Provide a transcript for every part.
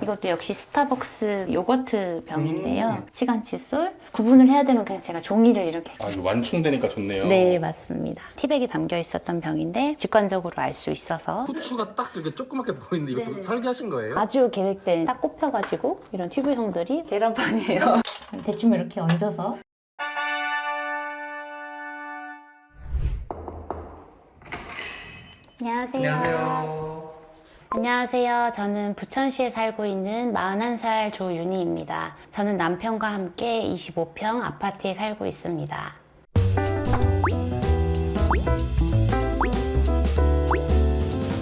이것도 역시 스타벅스 요거트 병인데요. 치간 칫솔 구분을 해야 되면 그냥 제가 종이를 이렇게 아, 이거 완충되니까 좋네요. 네, 맞습니다. 티백이 담겨 있었던 병인데 직관적으로 알 수 있어서 후추가 딱 이렇게 조그맣게 보이는데 이것도 네네. 설계하신 거예요? 아주 계획된 딱 꼽혀가지고 이런 튜브형들이 계란판이에요. 대충 이렇게 얹어서 안녕하세요. 안녕하세요. 저는 부천시에 살고 있는 41살 조윤희입니다. 저는 남편과 함께 25평 아파트에 살고 있습니다.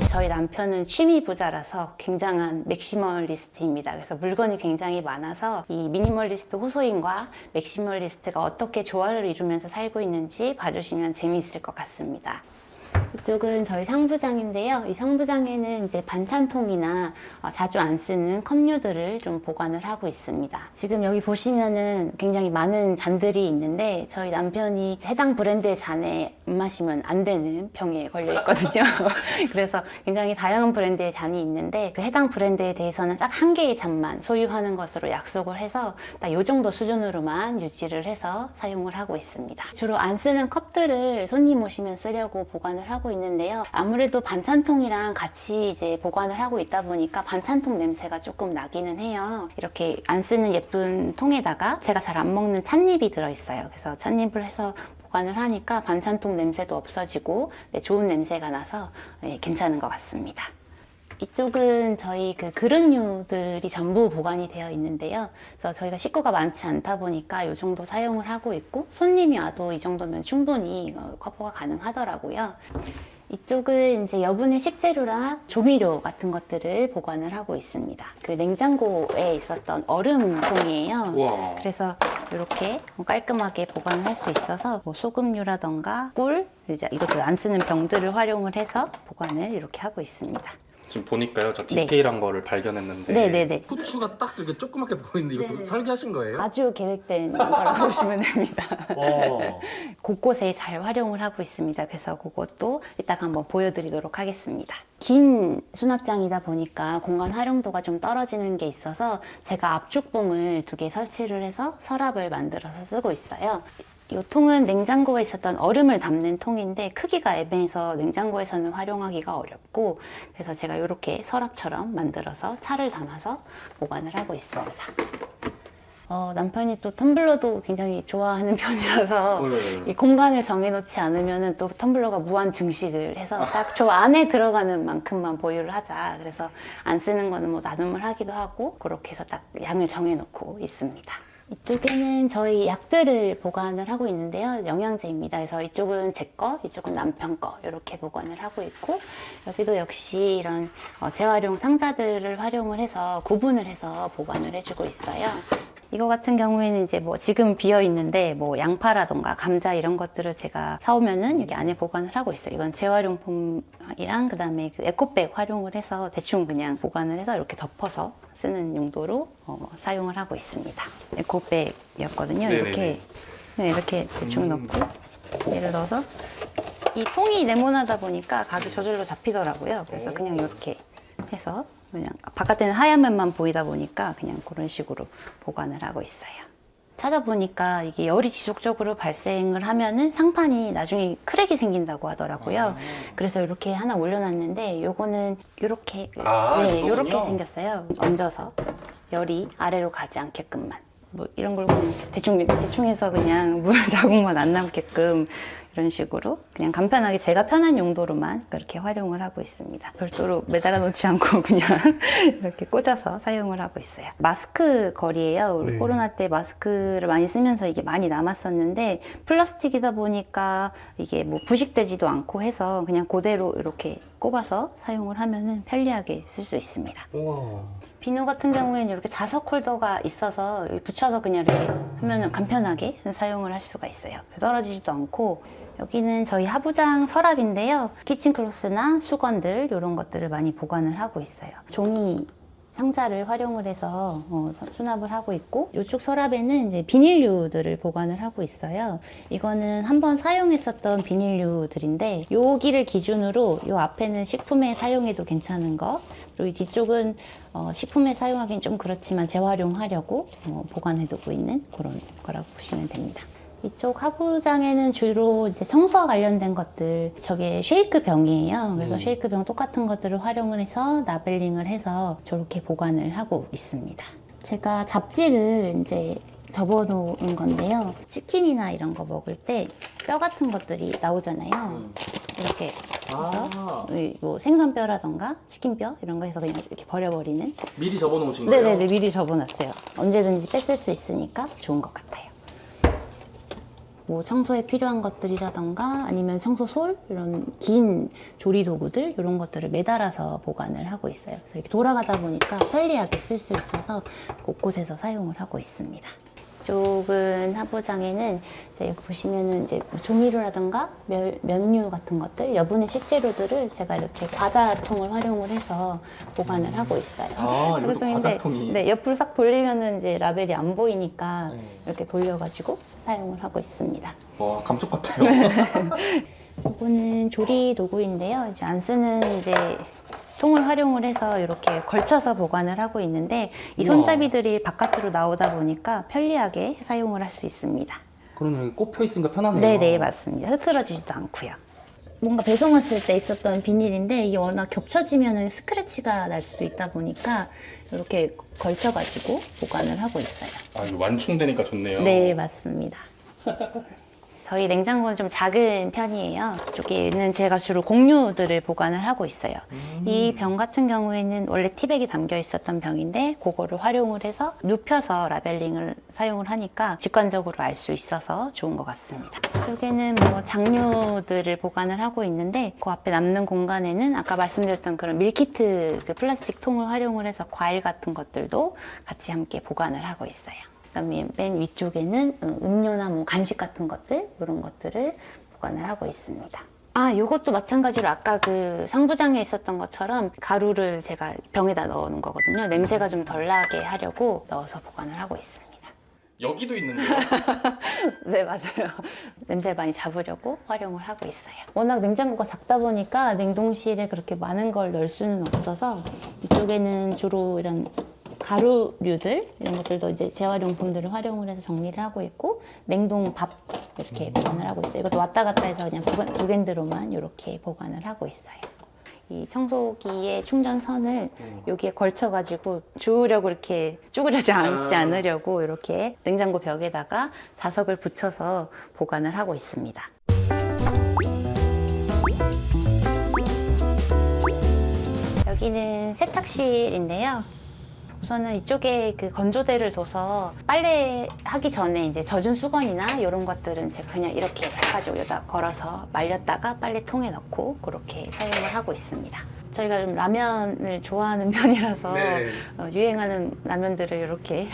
저희 남편은 취미 부자라서 굉장한 맥시멀리스트입니다. 그래서 물건이 굉장히 많아서 이 미니멀리스트 호소인과 맥시멀리스트가 어떻게 조화를 이루면서 살고 있는지 봐주시면 재미있을 것 같습니다. 이쪽은 저희 상부장인데요. 이 상부장에는 이제 반찬통이나 자주 안 쓰는 컵류들을 좀 보관을 하고 있습니다. 지금 여기 보시면은 굉장히 많은 잔들이 있는데 저희 남편이 해당 브랜드의 잔에 안 마시면 안 되는 병에 걸려 있거든요. 그래서 굉장히 다양한 브랜드의 잔이 있는데 그 해당 브랜드에 대해서는 딱 한 개의 잔만 소유하는 것으로 약속을 해서 딱 이 정도 수준으로만 유지를 해서 사용을 하고 있습니다. 주로 안 쓰는 컵들을 손님 오시면 쓰려고 보관을 하고 있는데요. 아무래도 반찬통이랑 같이 이제 보관을 하고 있다 보니까 반찬통 냄새가 조금 나기는 해요. 이렇게 안 쓰는 예쁜 통에다가 제가 잘 안 먹는 찻잎이 들어있어요. 그래서 찻잎을 해서 보관을 하니까 반찬통 냄새도 없어지고 좋은 냄새가 나서 괜찮은 것 같습니다. 이쪽은 저희 그 그릇류들이 전부 보관이 되어 있는데요. 그래서 저희가 식구가 많지 않다 보니까 이 정도 사용을 하고 있고 손님이 와도 이 정도면 충분히 커버가 가능하더라고요. 이쪽은 이제 여분의 식재료나 조미료 같은 것들을 보관을 하고 있습니다. 그 냉장고에 있었던 얼음통이에요. 우와. 그래서 이렇게 깔끔하게 보관을 할 수 있어서 뭐 소금류라던가 꿀, 이제 이것도 안 쓰는 병들을 활용을 해서 보관을 이렇게 하고 있습니다. 지금 보니까요, 저 디테일한 거를 발견했는데. 네네네. 후추가 딱 이렇게 조그맣게 보이는데 이것도 네네. 설계하신 거예요? 아주 계획된 거라고 보시면 됩니다. 와. 곳곳에 잘 활용을 하고 있습니다. 그래서 그것도 이따가 한번 보여드리도록 하겠습니다. 긴 수납장이다 보니까 공간 활용도가 좀 떨어지는 게 있어서 제가 압축봉을 2개 설치를 해서 서랍을 만들어서 쓰고 있어요. 이 통은 냉장고에 있었던 얼음을 담는 통인데 크기가 애매해서 냉장고에서는 활용하기가 어렵고 그래서 제가 이렇게 서랍처럼 만들어서 차를 담아서 보관을 하고 있습니다. 남편이 또 텀블러도 굉장히 좋아하는 편이라서 이 공간을 정해놓지 않으면 또 텀블러가 무한 증식을 해서 딱 저 안에 들어가는 만큼만 보유를 하자. 그래서 안 쓰는 거는 뭐 나눔을 하기도 하고 그렇게 해서 딱 양을 정해놓고 있습니다. 이쪽에는 저희 약들을 보관을 하고 있는데요. 영양제입니다. 그래서 이쪽은 제 거, 이쪽은 남편 거 이렇게 보관을 하고 있고 여기도 역시 이런 재활용 상자들을 활용을 해서 구분을 해서 보관을 해주고 있어요. 이거 같은 경우에는 이제 뭐 지금 비어 있는데 뭐 양파라던가 감자 이런 것들을 제가 사오면은 여기 안에 보관을 하고 있어요. 이건 재활용품이랑 그다음에 그 에코백 활용을 해서 대충 그냥 보관을 해서 이렇게 덮어서 쓰는 용도로 사용을 하고 있습니다. 에코백이었거든요. 네네네. 이렇게 대충 넣고 얘를 넣어서 이 통이 네모나다 보니까 각이 저절로 잡히더라고요. 그래서 그냥 이렇게 해서 그냥 바깥에는 하얀 면만 보이다 보니까 그냥 그런 식으로 보관을 하고 있어요. 찾아보니까 이게 열이 지속적으로 발생을 하면은 상판이 나중에 크랙이 생긴다고 하더라고요. 그래서 이렇게 하나 올려놨는데 요거는 이렇게 네, 이거군요. 이렇게 생겼어요. 얹어서 열이 아래로 가지 않게끔만 뭐 이런 걸 그냥 대충 해서 그냥 물 자국만 안 남게끔 이런 식으로 그냥 간편하게 제가 편한 용도로만 그렇게 활용을 하고 있습니다. 별도로 매달아 놓지 않고 그냥 이렇게 꽂아서 사용을 하고 있어요. 마스크 걸이에요. 우리 네. 코로나 때 마스크를 많이 쓰면서 이게 많이 남았었는데 플라스틱이다 보니까 이게 뭐 부식되지도 않고 해서 그냥 그대로 이렇게 꼽아서 사용을 하면은 편리하게 쓸 수 있습니다. 우와. 비누 같은 경우에는 이렇게 자석 홀더가 있어서 붙여서 그냥 이렇게 하면 간편하게 사용을 할 수가 있어요. 떨어지지도 않고 여기는 저희 하부장 서랍인데요. 키친클로스나 수건들 이런 것들을 많이 보관을 하고 있어요. 종이 상자를 활용을 해서 수납을 하고 있고, 이쪽 서랍에는 이제 비닐류들을 보관을 하고 있어요. 이거는 한번 사용했었던 비닐류들인데, 여기를 기준으로 이 앞에는 식품에 사용해도 괜찮은 거, 그리고 이 뒤쪽은 식품에 사용하기는 좀 그렇지만 재활용하려고 보관해두고 있는 그런 거라고 보시면 됩니다. 이쪽 하부장에는 주로 이제 청소와 관련된 것들, 저게 쉐이크 병이에요. 그래서 쉐이크 병 똑같은 것들을 활용을 해서 라벨링을 해서 저렇게 보관을 하고 있습니다. 제가 잡지를 이제 접어놓은 건데요. 치킨이나 이런 거 먹을 때 뼈 같은 것들이 나오잖아요. 이렇게 해서 뭐 생선뼈라던가 치킨뼈 이런 거 해서 그냥 이렇게 버려버리는. 미리 접어놓으신 거예요? 네네네, 미리 접어놨어요. 언제든지 뺐을 수 있으니까 좋은 것 같아요. 뭐 청소에 필요한 것들이라던가 아니면 청소솔 이런 긴 조리 도구들 이런 것들을 매달아서 보관을 하고 있어요. 그래서 이렇게 돌아가다 보니까 편리하게 쓸 수 있어서 곳곳에서 사용을 하고 있습니다. 이쪽은 하부장에는 이제 여기 보시면은 이제 뭐 조미료라던가 면류 같은 것들, 여분의 식재료들을 제가 이렇게 과자통을 활용을 해서 보관을 하고 있어요. 아, 이것도 그래서 과자통이. 네, 옆으로 싹 돌리면은 이제 라벨이 안 보이니까 네. 이렇게 돌려가지고 사용을 하고 있습니다. 와, 감쪽 같아요. 이거는 조리 도구인데요. 이제 안 쓰는 이제 통을 활용을 해서 이렇게 걸쳐서 보관을 하고 있는데, 이 우와. 손잡이들이 바깥으로 나오다 보니까 편리하게 사용을 할 수 있습니다. 그러면 꼽혀 있으니까 편하네요. 네네, 맞습니다. 흐트러지지도 않고요. 뭔가 배송 왔을 때 있었던 비닐인데 이게 워낙 겹쳐지면 스크래치가 날 수도 있다 보니까 이렇게 걸쳐가지고 보관을 하고 있어요. 아, 이거 완충되니까 좋네요. 네, 맞습니다. 저희 냉장고는 좀 작은 편이에요. 이쪽에는 제가 주로 곡류들을 보관을 하고 있어요. 이 병 같은 경우에는 원래 티백이 담겨 있었던 병인데 그거를 활용을 해서 눕혀서 라벨링을 사용을 하니까 직관적으로 알 수 있어서 좋은 것 같습니다. 이쪽에는 뭐 장류들을 보관을 하고 있는데 그 앞에 남는 공간에는 아까 말씀드렸던 그런 밀키트 그 플라스틱 통을 활용을 해서 과일 같은 것들도 같이 함께 보관을 하고 있어요. 그다음에 맨 위쪽에는 음료나 뭐 간식 같은 것들, 이런 것들을 보관을 하고 있습니다. 아, 요것도 마찬가지로 아까 그 상부장에 있었던 것처럼 가루를 제가 병에다 넣어놓은 거거든요. 냄새가 좀 덜 나게 하려고 넣어서 보관을 하고 있습니다. 여기도 있는데요. 네, 맞아요. 냄새를 많이 잡으려고 활용을 하고 있어요. 워낙 냉장고가 작다 보니까 냉동실에 그렇게 많은 걸 넣을 수는 없어서 이쪽에는 주로 이런 가루류들 이런 것들도 이제 재활용품들을 활용을 해서 정리를 하고 있고, 냉동 밥 이렇게 보관을 하고 있어요. 이것도 왔다 갔다 해서 그냥 북엔드로만 이렇게 보관을 하고 있어요. 이 청소기의 충전선을 여기에 걸쳐가지고 주우려고 이렇게 쭈그려지 않지 않으려고 이렇게 냉장고 벽에다가 자석을 붙여서 보관을 하고 있습니다. 여기는 세탁실인데요. 우선은 이쪽에 그 건조대를 둬서 빨래 하기 전에 이제 젖은 수건이나 이런 것들은 제가 그냥 이렇게 해가지고 여기다 걸어서 말렸다가 빨래통에 넣고 그렇게 사용을 하고 있습니다. 저희가 좀 라면을 좋아하는 편이라서 네. 유행하는 라면들을 이렇게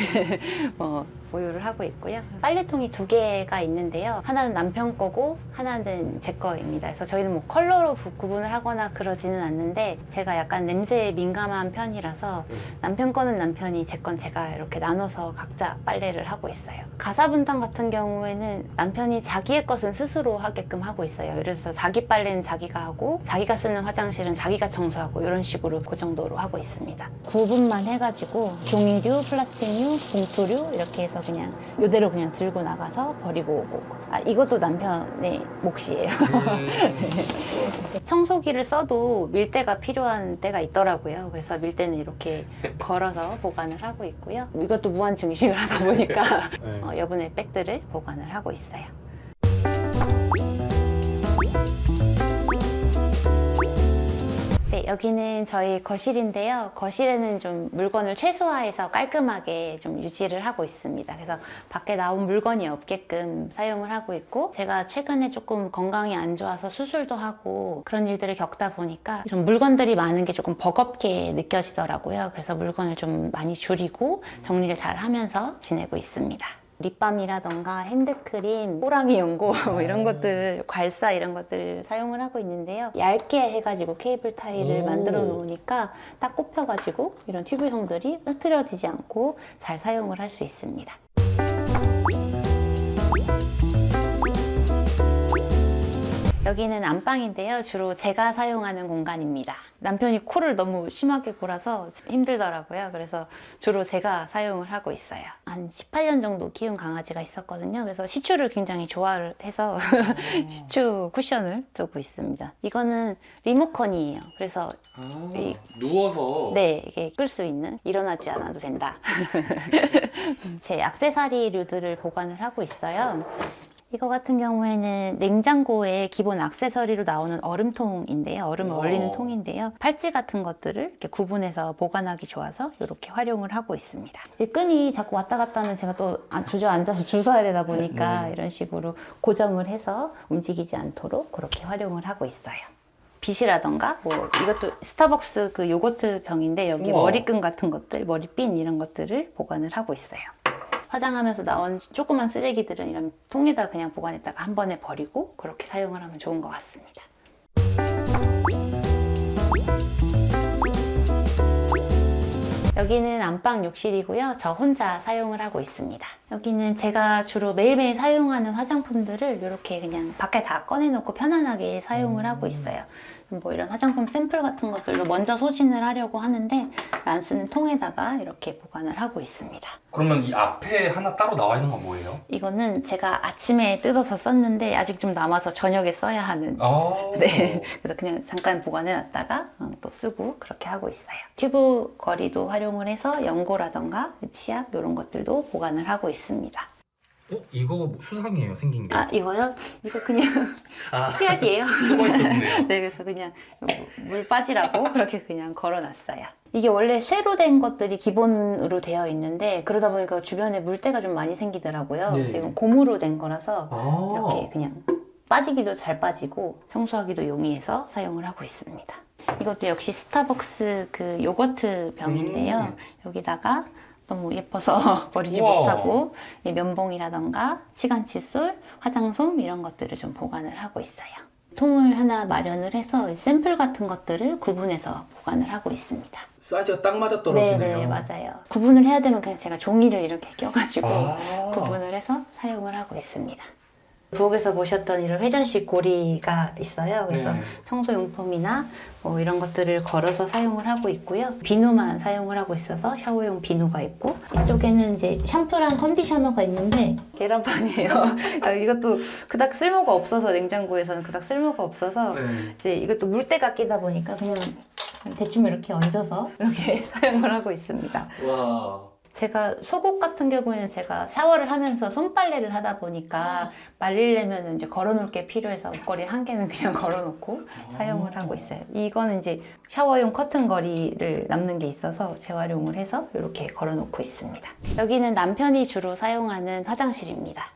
보유를 하고 있고요. 빨래통이 2개가 있는데요. 하나는 남편 거고 하나는 제 거입니다. 그래서 저희는 뭐 컬러로 구분을 하거나 그러지는 않는데, 제가 약간 냄새에 민감한 편이라서 남편 거는 남편이, 제 건 제가 이렇게 나눠서 각자 빨래를 하고 있어요. 가사 분담 같은 경우에는 남편이 자기의 것은 스스로 하게끔 하고 있어요. 그래서 자기 빨래는 자기가 하고 자기가 쓰는 화장실은 자기가 청소하고 이런 식으로 그 정도로 하고 있습니다. 구분만 해가지고 종이류, 플라스틱류, 봉투류 이렇게 해서 그냥 이대로 그냥 들고 나가서 버리고 오고. 아, 이것도 남편의 몫이에요. 청소기를 써도 밀대가 필요한 때가 있더라고요. 그래서 밀대는 이렇게 걸어서 보관을 하고 있고요. 이것도 무한 증식을 하다 보니까 여분의 백들을 보관을 하고 있어요. 네, 여기는 저희 거실인데요. 거실에는 좀 물건을 최소화해서 깔끔하게 좀 유지를 하고 있습니다. 그래서 밖에 나온 물건이 없게끔 사용을 하고 있고, 제가 최근에 조금 건강이 안 좋아서 수술도 하고 그런 일들을 겪다 보니까 이런 물건들이 많은 게 조금 버겁게 느껴지더라고요. 그래서 물건을 좀 많이 줄이고 정리를 잘 하면서 지내고 있습니다. 립밤이라던가 핸드크림, 호랑이 연고 뭐 이런 것들을, 괄사 이런 것들을 사용을 하고 있는데요. 얇게 해가지고 케이블 타이를 오. 만들어 놓으니까 딱 꼽혀가지고 이런 튜브형들이 흐트러지지 않고 잘 사용을 할 수 있습니다. 여기는 안방인데요. 주로 제가 사용하는 공간입니다. 남편이 코를 너무 심하게 골아서 힘들더라고요. 그래서 주로 제가 사용을 하고 있어요. 한 18년 정도 키운 강아지가 있었거든요. 그래서 시추를 굉장히 좋아해서 시추 쿠션을 두고 있습니다. 이거는 리모컨이에요. 그래서 누워서 네, 이게 끌 수 있는, 일어나지 않아도 된다. 제 액세서리류들을 보관을 하고 있어요. 이거 같은 경우에는 냉장고에 기본 액세서리로 나오는 얼음통인데요. 얼음을 우와. 얼리는 통인데요. 팔찌 같은 것들을 이렇게 구분해서 보관하기 좋아서 이렇게 활용을 하고 있습니다. 이제 끈이 자꾸 왔다 갔다 하면 제가 또 주저앉아서 줄 서야 되다 보니까 이런 식으로 고정을 해서 움직이지 않도록 그렇게 활용을 하고 있어요. 빗이라던가 뭐 이것도 스타벅스 그 요거트 병인데 여기 우와. 머리끈 같은 것들, 머리핀 이런 것들을 보관을 하고 있어요. 화장하면서 나온 조그만 쓰레기들은 이런 통에다 그냥 보관했다가 한 번에 버리고 그렇게 사용을 하면 좋은 것 같습니다. 여기는 안방 욕실이고요. 저 혼자 사용을 하고 있습니다. 여기는 제가 주로 매일매일 사용하는 화장품들을 이렇게 그냥 밖에 다 꺼내놓고 편안하게 사용을 하고 있어요. 뭐 이런 화장품 샘플 같은 것들도 먼저 소진을 하려고 하는데 안 쓰는 통에다가 이렇게 보관을 하고 있습니다. 그러면 이 앞에 하나 따로 나와 있는 건 뭐예요? 이거는 제가 아침에 뜯어서 썼는데 아직 좀 남아서 저녁에 써야 하는 네, 그래서 그냥 잠깐 보관해놨다가 또 쓰고 그렇게 하고 있어요. 튜브 거리도 활용을 해서 연고라던가 치약 이런 것들도 보관을 하고 있습니다. 이거 수상해요, 생긴 게. 아, 이거요? 이거 그냥 아, 치약이에요. 숨어 있었네요. 네, 그래서 그냥 물 빠지라고 그렇게 그냥 걸어놨어요. 이게 원래 쇠로 된 것들이 기본으로 되어 있는데 그러다 보니까 주변에 물때가 좀 많이 생기더라고요. 네. 지금 고무로 된 거라서 아. 이렇게 그냥 빠지기도 잘 빠지고 청소하기도 용이해서 사용을 하고 있습니다. 이것도 역시 스타벅스 그 요거트 병인데요. 여기다가 너무 예뻐서 버리지 우와. 못하고 이 면봉이라던가 치간 칫솔, 화장솜 이런 것들을 좀 보관을 하고 있어요. 통을 하나 마련을 해서 샘플 같은 것들을 구분해서 보관을 하고 있습니다. 사이즈가 딱 맞아 떨어지네요. 네네, 맞아요. 구분을 해야 되면 그냥 제가 종이를 이렇게 껴가지고 아. 구분을 해서 사용을 하고 있습니다. 부엌에서 보셨던 이런 회전식 고리가 있어요. 그래서 네. 청소용품이나 뭐 이런 것들을 걸어서 사용을 하고 있고요. 비누만 사용을 하고 있어서 샤워용 비누가 있고 이쪽에는 이제 샴푸랑 컨디셔너가 있는데 계란판이에요. 이것도 그닥 쓸모가 없어서 냉장고에서는 그닥 쓸모가 없어서 네. 이제 이것도 물때가 끼다 보니까 그냥 대충 이렇게 얹어서 이렇게 사용을 하고 있습니다. 와. 제가 속옷 같은 경우에는 제가 샤워를 하면서 손빨래를 하다 보니까 말리려면 이제 걸어놓을 게 필요해서 옷걸이 한 개는 그냥 걸어놓고 사용을 하고 있어요. 이거는 이제 샤워용 커튼 거리를 남는 게 있어서 재활용을 해서 이렇게 걸어놓고 있습니다. 여기는 남편이 주로 사용하는 화장실입니다.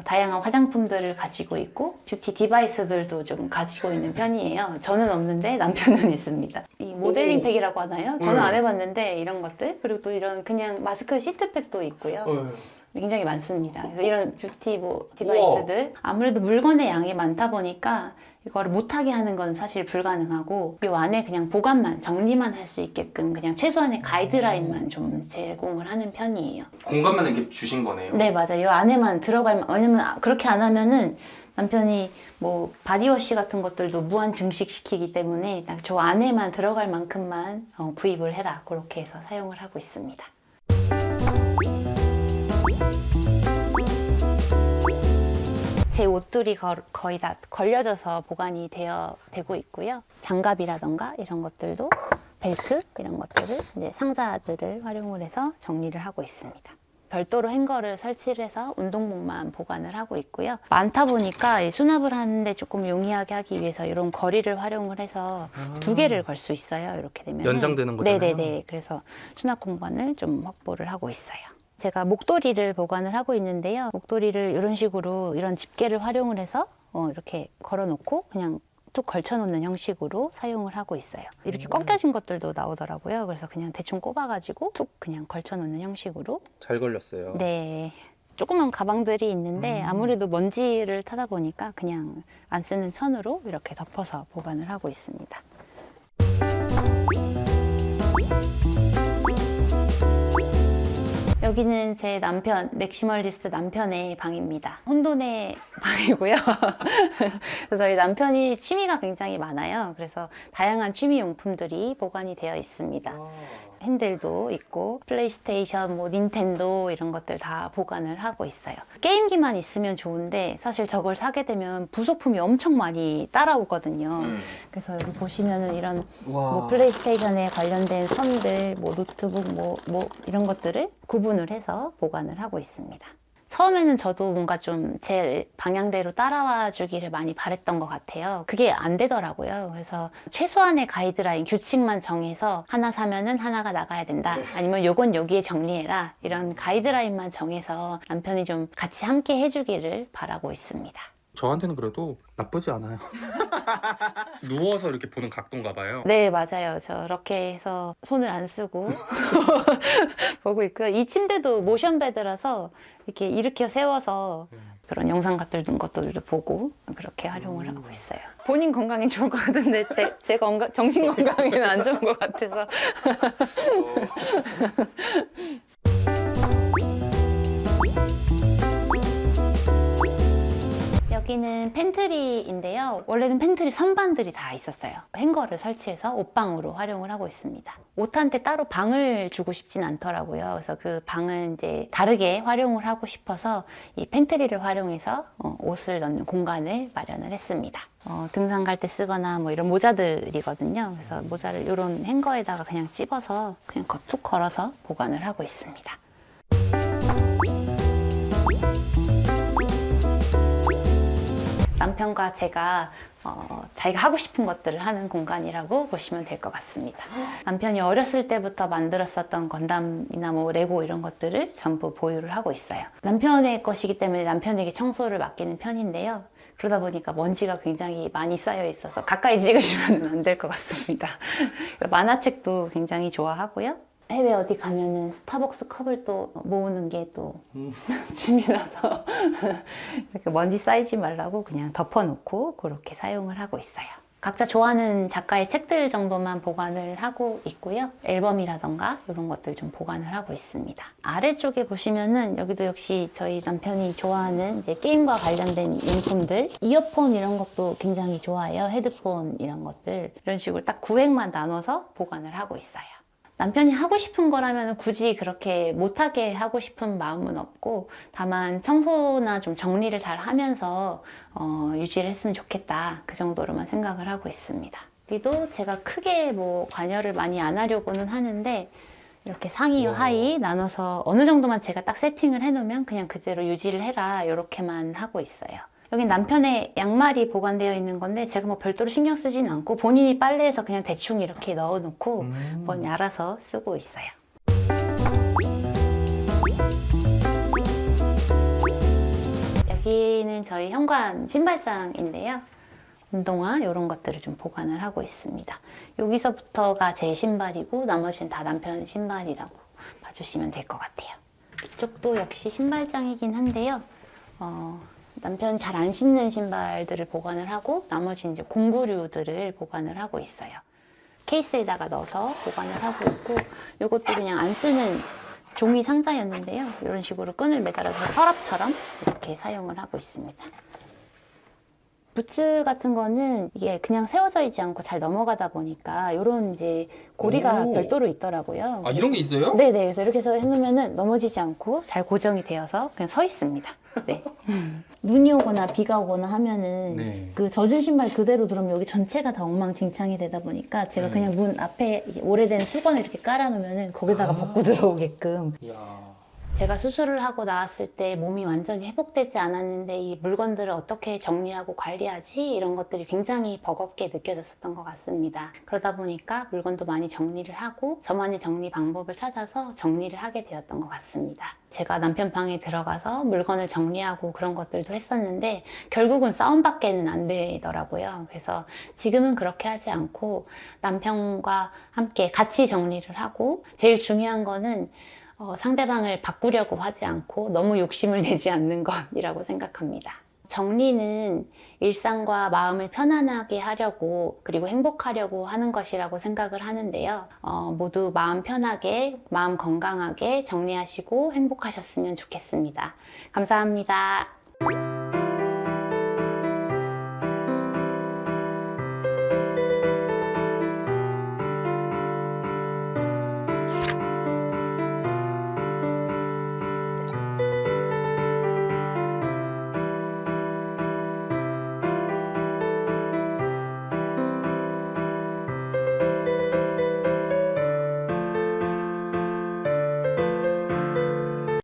다양한 화장품들을 가지고 있고 뷰티 디바이스들도 좀 가지고 있는 편이에요. 저는 없는데 남편은 있습니다. 이 모델링 팩이라고 하나요? 저는 안 해봤는데 이런 것들, 그리고 또 이런 그냥 마스크 시트팩도 있고요. 굉장히 많습니다. 그래서 이런 뷰티 뭐 디바이스들, 아무래도 물건의 양이 많다 보니까 이거를 못하게 하는 건 사실 불가능하고 이 안에 그냥 보관만, 정리만 할 수 있게끔 그냥 최소한의 가이드라인만 좀 제공을 하는 편이에요. 공간만 이렇게 주신 거네요. 네, 맞아요. 이 안에만 왜냐면 그렇게 안 하면은 남편이 뭐 바디워시 같은 것들도 무한 증식시키기 때문에 딱 저 안에만 들어갈 만큼만 구입을 해라, 그렇게 해서 사용을 하고 있습니다. 제 옷들이 거의 다 걸려져서 보관이 되고 있고요. 장갑이라던가 이런 것들도, 벨트 이런 것들을 이제 상자들을 활용을 해서 정리를 하고 있습니다. 별도로 행거를 설치를 해서 운동복만 보관을 하고 있고요. 많다 보니까 이 수납을 하는데 조금 용이하게 하기 위해서 이런 거리를 활용을 해서 두 개를 걸 수 있어요. 이렇게 되면 연장되는 거잖아요. 네네네. 그래서 수납 공간을 좀 확보를 하고 있어요. 제가 목도리를 보관을 하고 있는데요. 목도리를 이런 식으로 이런 집게를 활용을 해서 이렇게 걸어놓고 그냥 툭 걸쳐놓는 형식으로 사용을 하고 있어요. 이렇게 꺾여진 것들도 나오더라고요. 그래서 그냥 대충 꼽아가지고 툭 그냥 걸쳐놓는 형식으로. 잘 걸렸어요. 네. 조그만 가방들이 있는데 아무래도 먼지를 타다 보니까 그냥 안 쓰는 천으로 이렇게 덮어서 보관을 하고 있습니다. 여기는 제 남편, 맥시멀리스트 남편의 방입니다. 혼돈의 방이고요. 그래서 저희 남편이 취미가 굉장히 많아요. 그래서 다양한 취미 용품들이 보관이 되어 있습니다. 핸들도 있고 플레이스테이션, 뭐 닌텐도 이런 것들 다 보관을 하고 있어요. 게임기만 있으면 좋은데 사실 저걸 사게 되면 부속품이 엄청 많이 따라오거든요. 그래서 여기 보시면은 이런 뭐 플레이스테이션에 관련된 선들, 뭐 노트북, 뭐 이런 것들을 구분을 해서 보관을 하고 있습니다. 처음에는 저도 뭔가 좀 제 방향대로 따라와 주기를 많이 바랬던 것 같아요. 그게 안 되더라고요. 그래서 최소한의 가이드라인, 규칙만 정해서 하나 사면은 하나가 나가야 된다. 아니면 요건 여기에 정리해라. 이런 가이드라인만 정해서 남편이 좀 같이 함께 해주기를 바라고 있습니다. 저한테는 그래도 나쁘지 않아요. 누워서 이렇게 보는 각도인가 봐요. 네, 맞아요. 저렇게 해서 손을 안 쓰고 보고 있고요. 이 침대도 모션 베드라서 이렇게 일으켜 세워서 그런 영상 같은 것들도 보고 그렇게 활용을 하고 있어요. 본인 건강에 좋을 것 같은데 제 건강, 정신 건강에는 안 좋은 것 같아서. 여기는 팬트리인데요. 원래는 팬트리 선반들이 다 있었어요. 행거를 설치해서 옷방으로 활용을 하고 있습니다. 옷한테 따로 방을 주고 싶진 않더라고요. 그래서 그 방은 이제 다르게 활용을 하고 싶어서 이 팬트리를 활용해서 옷을 넣는 공간을 마련을 했습니다. 등산 갈 때 쓰거나 뭐 이런 모자들이거든요. 그래서 모자를 이런 행거에다가 그냥 찝어서 그냥 툭 걸어서 보관을 하고 있습니다. 남편과 제가 자기가 하고 싶은 것들을 하는 공간이라고 보시면 될 것 같습니다. 남편이 어렸을 때부터 만들었었던 건담이나 뭐 레고 이런 것들을 전부 보유를 하고 있어요. 남편의 것이기 때문에 남편에게 청소를 맡기는 편인데요. 그러다 보니까 먼지가 굉장히 많이 쌓여 있어서 가까이 찍으시면 안 될 것 같습니다. 만화책도 굉장히 좋아하고요. 해외 어디 가면은 스타벅스 컵을 또 모으는 게 또 취미라서 이렇게 먼지 쌓이지 말라고 그냥 덮어놓고 그렇게 사용을 하고 있어요. 각자 좋아하는 작가의 책들 정도만 보관을 하고 있고요. 앨범이라던가 이런 것들 좀 보관을 하고 있습니다. 아래쪽에 보시면은 여기도 역시 저희 남편이 좋아하는 이제 게임과 관련된 용품들, 이어폰 이런 것도 굉장히 좋아해요. 헤드폰 이런 것들. 이런 식으로 딱 구획만 나눠서 보관을 하고 있어요. 남편이 하고 싶은 거라면 굳이 그렇게 못하게 하고 싶은 마음은 없고, 다만 청소나 좀 정리를 잘 하면서 유지를 했으면 좋겠다, 그 정도로만 생각을 하고 있습니다. 여기도 제가 크게 뭐 관여를 많이 안 하려고는 하는데 이렇게 상의 하의 나눠서 어느 정도만 제가 딱 세팅을 해놓으면 그냥 그대로 유지를 해라, 이렇게만 하고 있어요. 여기 남편의 양말이 보관되어 있는 건데 제가 뭐 별도로 신경 쓰진 않고 본인이 빨래해서 그냥 대충 이렇게 넣어놓고 한번 알아서 쓰고 있어요. 여기는 저희 현관 신발장인데요. 운동화 이런 것들을 좀 보관을 하고 있습니다. 여기서부터가 제 신발이고 나머지는 다 남편 신발이라고 봐주시면 될 것 같아요. 이쪽도 역시 신발장이긴 한데요. 남편이 잘 안 신는 신발들을 보관을 하고 나머지 이제 공구류들을 보관을 하고 있어요. 케이스에다가 넣어서 보관을 하고 있고, 이것도 그냥 안 쓰는 종이 상자였는데요. 이런 식으로 끈을 매달아서 서랍처럼 이렇게 사용을 하고 있습니다. 부츠 같은 거는 이게 그냥 세워져 있지 않고 잘 넘어가다 보니까 이런 이제 고리가 별도로 있더라고요. 아, 이런 게 있어요? 네네. 그래서 이렇게 해서 해놓으면 넘어지지 않고 잘 고정이 되어서 그냥 서 있습니다. 네. 눈이 오거나 비가 오거나 하면은 그 젖은 신발 그대로 두르면 여기 전체가 다 엉망진창이 되다 보니까 제가 그냥 문 앞에 오래된 수건을 이렇게 깔아놓으면은 거기다가 벗고 들어오게끔. 이야. 제가 수술을 하고 나왔을 때 몸이 완전히 회복되지 않았는데 이 물건들을 어떻게 정리하고 관리하지? 이런 것들이 굉장히 버겁게 느껴졌었던 것 같습니다. 그러다 보니까 물건도 많이 정리를 하고 저만의 정리 방법을 찾아서 정리를 하게 되었던 것 같습니다. 제가 남편 방에 들어가서 물건을 정리하고 그런 것들도 했었는데 결국은 싸움밖에는 안 되더라고요. 그래서 지금은 그렇게 하지 않고 남편과 함께 같이 정리를 하고, 제일 중요한 거는 상대방을 바꾸려고 하지 않고 너무 욕심을 내지 않는 것이라고 생각합니다. 정리는 일상과 마음을 편안하게 하려고 그리고 행복하려고 하는 것이라고 생각을 하는데요. 모두 마음 편하게, 마음 건강하게 정리하시고 행복하셨으면 좋겠습니다. 감사합니다.